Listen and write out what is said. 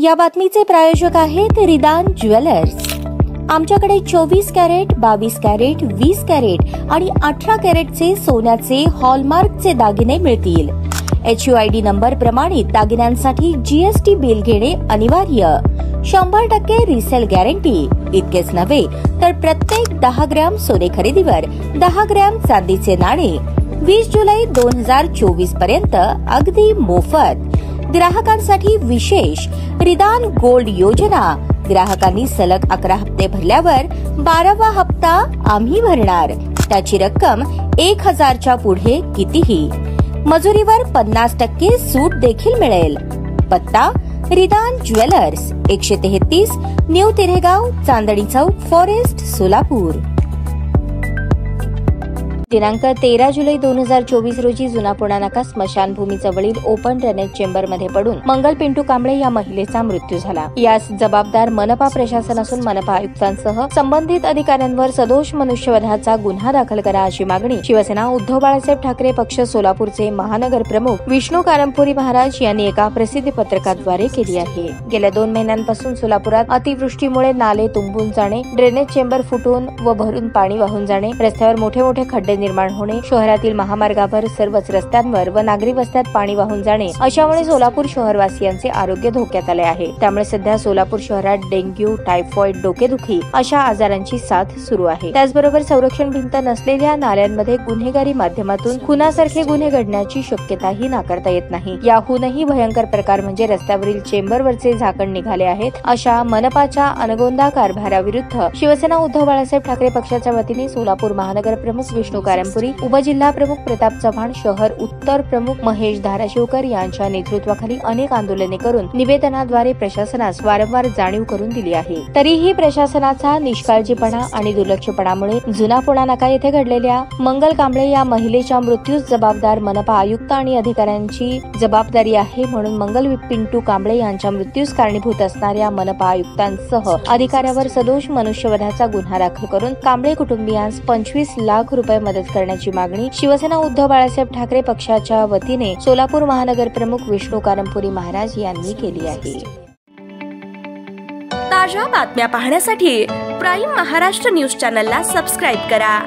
या बातमीचे प्रायोजक आहेत रिदान ज्वेलर्स। आमच्याकडे 24 कॅरेट, 22 कॅरेट, 20 कॅरेट आणि 18 कॅरेटचे सोन्याचे हॉलमार्कचे दागिने मिळतील। HUID नंबर प्रमाणित दागिन्यांसाठी GST बिल घेणे अनिवार्य। 100% रिसेल गॅरंटी। इतकेच नव्हे तर प्रत्येक 10 ग्रॅम सोने खरेदीवर 10 ग्रॅम चांदीचे नाणे 20 जुलै 2024 पर्यंत अगदी मोफत। ग्राहकांसाठी विशेष रिदान गोल्ड योजना। ग्राहकांनी सलग 11 हप्ते भरल्यावर 12वा हप्ता आम्ही भरणार। त्याची रक्कम 1000च्या पुढे कितीही। मजुरीवर 50% सूट देखील मिळेल। पत्ता रिदान jewellers, 133 new तिरेगाव, Chandni Chowk, forest, Solapur. दिनांक 13 जुलै 2024 रोजी जुना पुणा नाका स्मशानभूमी जवळील ओपन ड्रेनेज चेंबर मध्ये पडून मंगल पिंटू कांबळे या महिलेचा मृत्यू झाला। यास जबाबदार मनपा प्रशासन असून मनपा आयुक्तांसह संबंधित अधिकाऱ्यांवर सदोष मनुष्यवधाचा गुन्हा दाखल करा अशी मागणी शिवसेना उद्धव बाळासाहेब ठाकरे पक्ष सोलापूरचे महानगर प्रमुख विष्णू कारंपुरी महाराज यांनी एका प्रसिद्धी पत्रकाद्वारे केली आहे। गेल्या 2 महिन्यांपासून सोलापुरात अतिवृष्टीमुळे नाले तुंबून जाणे, ड्रेनेज चेंबर फुटून व भरून पाणी वाहून जाणे, रस्त्यावर मोठे मोठे खड्डे निर्माण होणे, शहरातील महामार्गावर सर्वच रस्त्यांवर व नागरी वस्त्यात पाणी वाहून जाणे अशामुळे सोलापूर शहरवासियांचे आरोग्य धोक्यात आले आहे। त्यामुळे सध्या सोलापूर शहरात डेंग्यू, टायफॉइड, डोकेदुखी अशा आजारांची साथ सुरू आहे। त्याचबरोबर संरक्षण भिंत नसलेल्या नाल्यांमध्ये गुन्हेगारी माध्यमातून खुनासारखे गुन्हे घडण्याची शक्यताही नाकारता येत नाही। याहूनही भयंकर प्रकार म्हणजे रस्त्यावरील चेंबरवरचे झाकण निघाले आहेत अशा मनपाच्या अनगोंदा कारभाराविरुद्ध शिवसेना उद्धव बाळासाहेब ठाकरे पक्षाच्या वतीने सोलापूर महानगर प्रमुख विष्णू कारंपुरी, उपजिल्हा प्रमुख प्रताप चव्हाण, शहर उत्तर प्रमुख महेश धाराशिवकर यांच्या नेतृत्वाखाली अनेक आंदोलने करून निवेदनाद्वारे प्रशासनास वारंवार जाणीव करून दिली आहे। तरीही प्रशासनाचा निष्काळजीपणा आणि दुर्लक्षपणामुळे जुना पुणा नाका येथे घडलेल्या मंगल कांबळे या महिलेच्या मृत्यूस जबाबदार मनपा आयुक्त आणि अधिकाऱ्यांची जबाबदारी आहे। म्हणून मंगल पिंटू कांबळे यांच्या मृत्यूस कारणीभूत असणाऱ्या मनपा आयुक्तांसह अधिकाऱ्यावर सदोष मनुष्यवधाचा गुन्हा दाखल करून कांबळे कुटुंबियांस 25 लाख रुपये मदत करण्याची मागणी शिवसेना उद्धव बाळासाहेब ठाकरे पक्षाच्या वतीने सोलापूर महानगर प्रमुख विष्णू कारंपुरी महाराज यांनी केली आहे। ताज्या बातम्या पाहण्यासाठी प्राईम महाराष्ट्र न्यूज चॅनलला सबस्क्राईब करा।